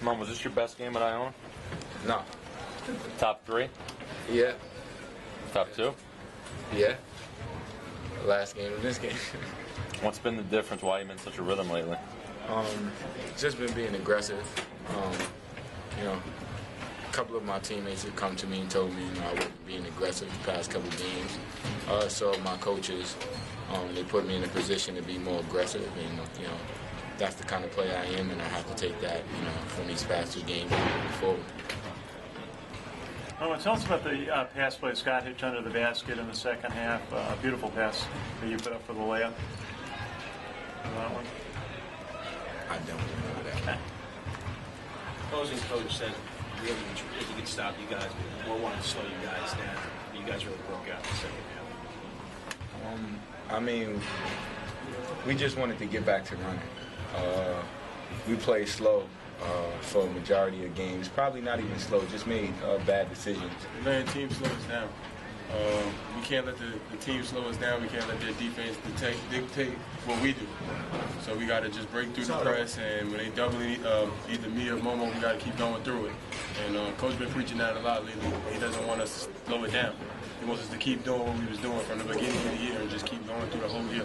Mom, was this your best game at Iona? No. Top 3? Yeah. Top 2? Yeah. Last game of this game. What's been the difference? Why you been in such a rhythm lately? Just been being aggressive. You know, a couple of my teammates have come to me and told me, you know, I wasn't being aggressive the past couple of games. So my coaches, they put me in a position to be more aggressive, and you know, that's the kind of player I am, and I have to take that, you know, from these past 2 games moving forward. Tell us about the pass play Scott hit under the basket in the second half. Beautiful pass that you put up for the layup. That one? I don't remember that. Opposing coach said really if he could stop you guys, but more wanted to slow you guys down. You guys really broke out in the second half. I mean, we just wanted to get back to running. We played slow for a majority of games. Probably not even slow, just made bad decisions. Letting team slow us down. We can't let the team slow us down. We can't let their defense dictate what we do. So we got to just break through the press, and when they double either me or Momo, we got to keep going through it. And Coach been preaching that a lot lately. He doesn't want us to slow it down. He wants us to keep doing what we was doing from the beginning of the year and just keep going through the whole year.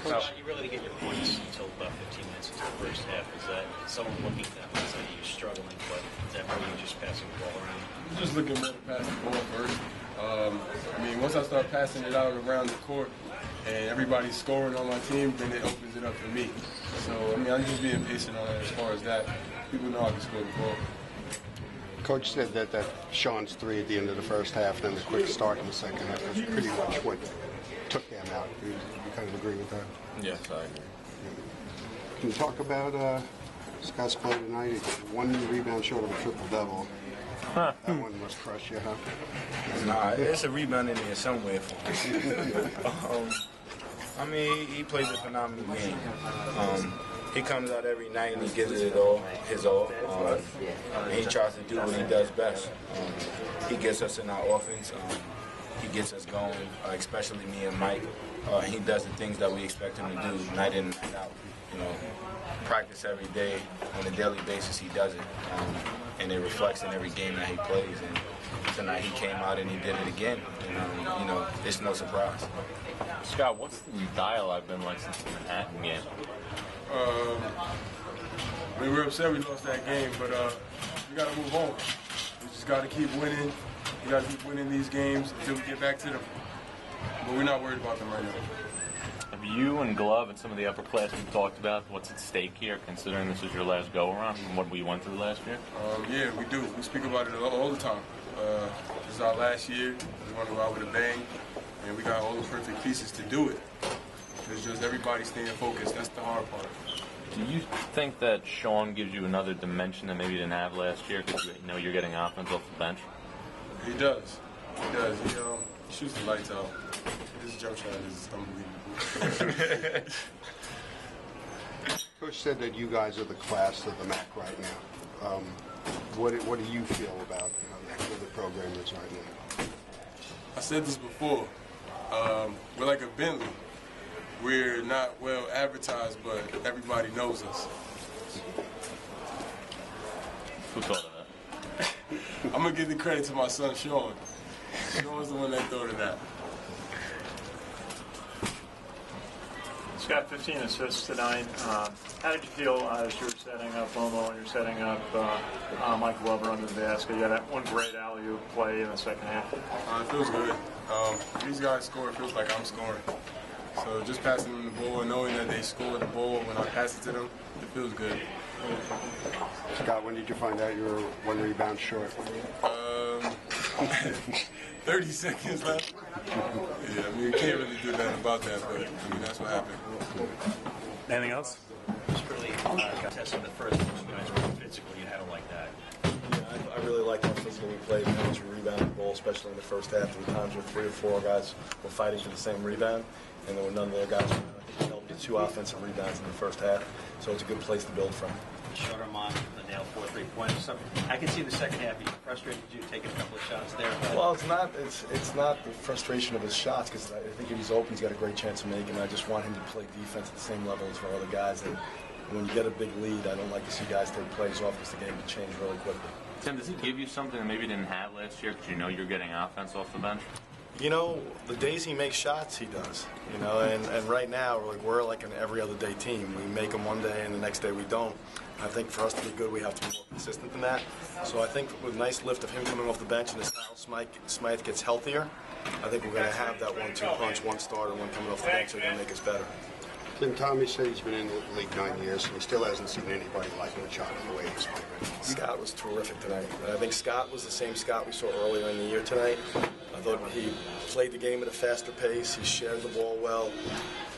Coach, you really didn't get your points until about 15 minutes into the first half. Is that someone looking at that and saying you're struggling, but is that really just passing the ball around? I'm just looking more to pass the ball first. I mean, once I start passing it out around the court and everybody's scoring on my team, then it opens it up for me. So, I mean, I'm just being patient on it as far as that. People know I can score the ball. Coach said that Sean's 3 at the end of the first half and then the quick start in the second half was pretty much what took them out. You kind of agree with that? Yes, I agree. Can you talk about Scott's play tonight? 1 rebound short of a triple-double. That one must crush you, huh? Nah, it's a rebound in there somewhere for him. I mean, he plays a phenomenal game. He comes out every night and he gives it all, his all. And he tries to do what he does best. He gets us in our offense. He gets us going, especially me and Mike. He does the things that we expect him to do night in and night out. You know, practice every day on a daily basis. He does it, and it reflects in every game that he plays. And tonight he came out and he did it again. And, you know, it's no surprise. Scott, what's the dialogue been like since the Manhattan game? I mean, we're upset we lost that game, but we got to move on. We just got to keep winning. We got to keep winning these games until we get back to them. But we're not worried about them right now. Have you and Glove and some of the upperclassmen talked about what's at stake here, considering this is your last go-around and what we went through last year? Yeah, we do. We speak about it all the time. This is our last year. We want to go out with a bang, and we got all the perfect pieces to do it. It's just everybody staying focused. That's the hard part. Do you think that Sean gives you another dimension that maybe you didn't have last year because you know you're getting offense off the bench? He does. He does. He shoots the lights out. His jump shot is unbelievable. Coach said that you guys are the class of the MAC right now. What do you feel about where the program is right now? I said this before. We're like a Bentley. We're not well advertised, but everybody knows us. Who thought of that? I'm going to give the credit to my son, Sean. Sean's the one that thought of that. Scott, 15 assists tonight. How did you feel as you were setting up Momo and you're setting up Mike Glover under the basket? You had that one great alley-oop play in the second half. It feels good. These guys score, it feels like I'm scoring. So just passing them the ball and knowing that they score the ball when I pass it to them, it feels good. Scott, when did you find out you were 1 rebound short? 30 seconds left. Yeah, I mean, you can't really do nothing about that, but I mean, that's what happened. Anything else? Just really contesting the first one. You guys were physically, you had them like that. Yeah, I really like how physical we played. Once we rebounded the ball, especially in the first half. There were times where 3 or 4 guys were fighting for the same rebound, and there were none of their guys who held to 2 offensive rebounds in the first half. So it's a good place to build from. Shuttermont, the nail 4 3-pointers. So I can see in the second half you frustrated you taking a couple of shots there. Well, it's not the frustration of his shots, because I think if he's open, he's got a great chance of making. I just want him to play defense at the same level as our other guys. And And when you get a big lead, I don't like to see guys take plays off because the game can change really quickly. Tim, does he give you something that maybe you didn't have last year because you know you're getting offense off the bench? You know, the days he makes shots, he does. You know, and right now, we're like an every other day team. We make them one day and the next day we don't. I think for us to be good, we have to be more consistent than that. So I think with a nice lift of him coming off the bench and as Kyle Smythe gets healthier, I think we're going to have that 1-2 punch, one starter, one coming off the bench. They're going to make us better. Tim, Tommy said he's been in the league 9 years, and he still hasn't seen anybody like Machado the way he's playing. Scott was terrific tonight. And I think Scott was the same Scott we saw earlier in the year tonight. I thought he played the game at a faster pace. He shared the ball well.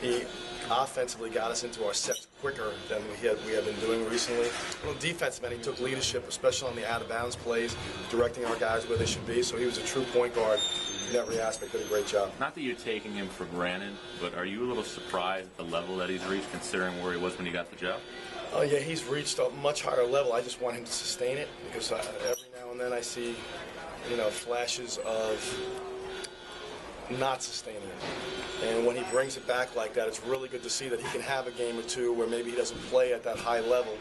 He offensively got us into our sets quicker than we have been doing recently. Well, defensive end, he took leadership, especially on the out-of-bounds plays, directing our guys where they should be. So he was a true point guard in every aspect. Did a great job. Not that you're taking him for granted, but are you a little surprised at the level that he's reached, considering where he was when he got the job? Oh yeah, he's reached a much higher level. I just want him to sustain it because every now and then I see, flashes of not sustaining it. And when he brings it back like that, it's really good to see that he can have a game or two where maybe he doesn't play at that high level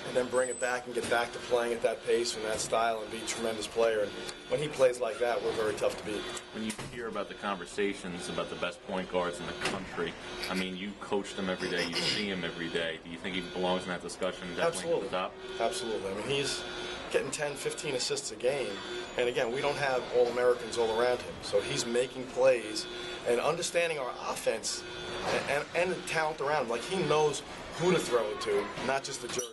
and then bring it back and get back to playing at that pace and that style and be a tremendous player. And when he plays like that, we're very tough to beat. When you hear about the conversations about the best point guards in the country, I mean, you coach them every day, you see him every day. Do you think he belongs in that discussion definitely at the top? Absolutely. I mean, he's getting 10, 15 assists a game. And again, we don't have All-Americans all around him. So he's making plays and understanding our offense and the talent around him. Like, he knows who to throw it to, not just the jersey.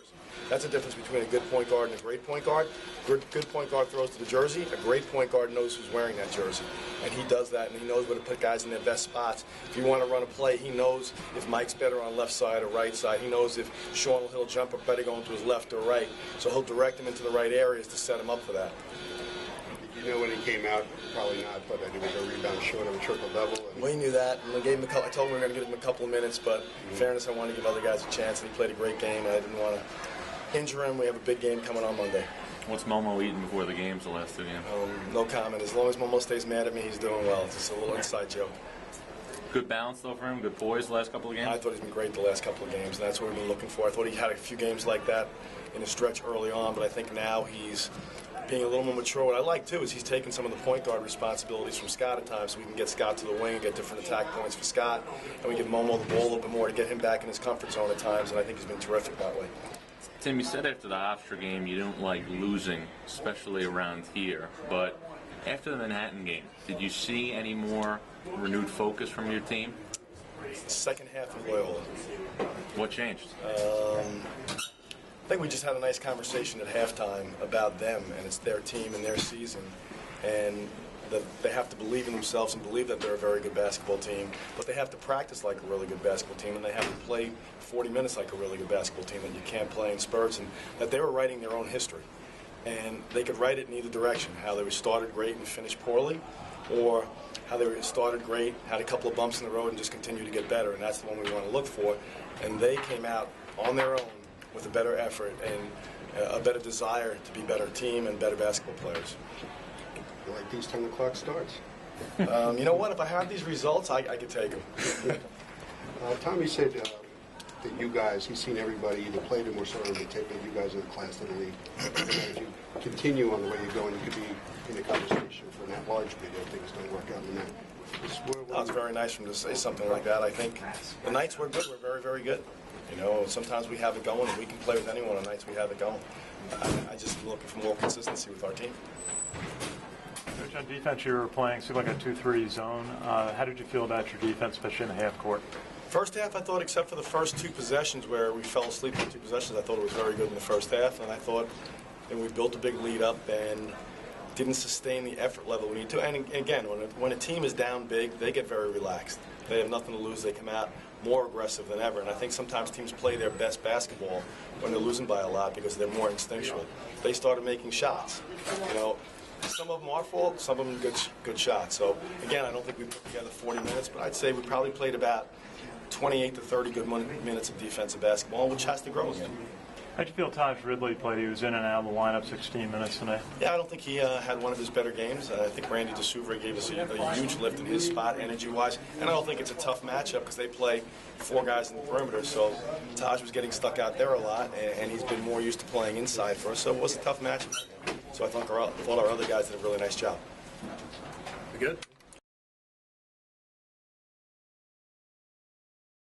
That's the difference between a good point guard and a great point guard. Good point guard throws to the jersey. A great point guard knows who's wearing that jersey. And he does that, and he knows where to put guys in their best spots. If you want to run a play, he knows if Mike's better on left side or right side. He knows if Sean will jump or better going to his left or right. So he'll direct him into the right areas to set him up for that. You know when he came out, probably not, but I think he was a rebound short of a triple-double. We knew that, and I told him we were going to give him a couple of minutes, but in fairness, I wanted to give other guys a chance, and he played a great game, and I didn't want to injure him. We have a big game coming on Monday. What's Momo eating before the games, the last two games? No comment. As long as Momo stays mad at me, he's doing well. It's just a little inside joke. Good balance, though, for him? Good poise the last couple of games? I thought he's been great the last couple of games, and that's what we've been looking for. I thought he had a few games like that in a stretch early on, but I think now he's being a little more mature. What I like, too, is he's taking some of the point guard responsibilities from Scott at times, so we can get Scott to the wing and get different attack points for Scott, and we give Momo the ball a little bit more to get him back in his comfort zone at times, and I think he's been terrific that way. Tim, you said after the Hofstra game you don't like losing, especially around here, but after the Manhattan game, did you see any more renewed focus from your team? Second half of Loyola. What changed? I think we just had a nice conversation at halftime about them, and it's their team and their season, and that they have to believe in themselves and believe that they're a very good basketball team, but they have to practice like a really good basketball team, and they have to play 40 minutes like a really good basketball team that you can't play in spurts, and that they were writing their own history. And they could write it in either direction, how they were started great and finished poorly, or how they were started great, had a couple of bumps in the road, and just continue to get better, and that's the one we want to look for. And they came out on their own with a better effort and a better desire to be a better team and better basketball players. You like these 10 o'clock starts? You know what? If I had these results, I could take them. Tommy said that you guys, he's seen everybody either played him or saw him on the tape, that you guys are the class of the league. And that if you continue on the way you're going, you could be in the conversation for an at-large bid if things don't work out in that. That was very nice for him to say something like that. I think the nights we're good, we're very, very good. You know, sometimes we have it going, and we can play with anyone on nights we have it going. I just looking for more consistency with our team. Coach, on defense, you were playing, seemed like a 2-3 zone. How did you feel about your defense, especially in the half court? First half, I thought, except for the first two possessions where we fell asleep in two possessions, I thought it was very good in the first half. And I thought that we built a big lead up and didn't sustain the effort level we need to. And again, when a team is down big, they get very relaxed. They have nothing to lose. They come out more aggressive than ever. And I think sometimes teams play their best basketball when they're losing by a lot because they're more instinctual. They started making shots. You know, some of them our fault, some of them good shots. So again, I don't think we put together 40 minutes, but I'd say we probably played about 28 to 30 good minutes of defensive basketball, which has to grow again. How'd you feel Taj Ridley played? He was in and out of the lineup 16 minutes tonight. Yeah, I don't think he had one of his better games. I think Randy DeSouvre gave us a huge lift in his spot, energy-wise. And I don't think it's a tough matchup because they play 4 guys in the perimeter. So Taj was getting stuck out there a lot, and he's been more used to playing inside for us. So it was a tough matchup. So I thought our other guys did a really nice job. We good?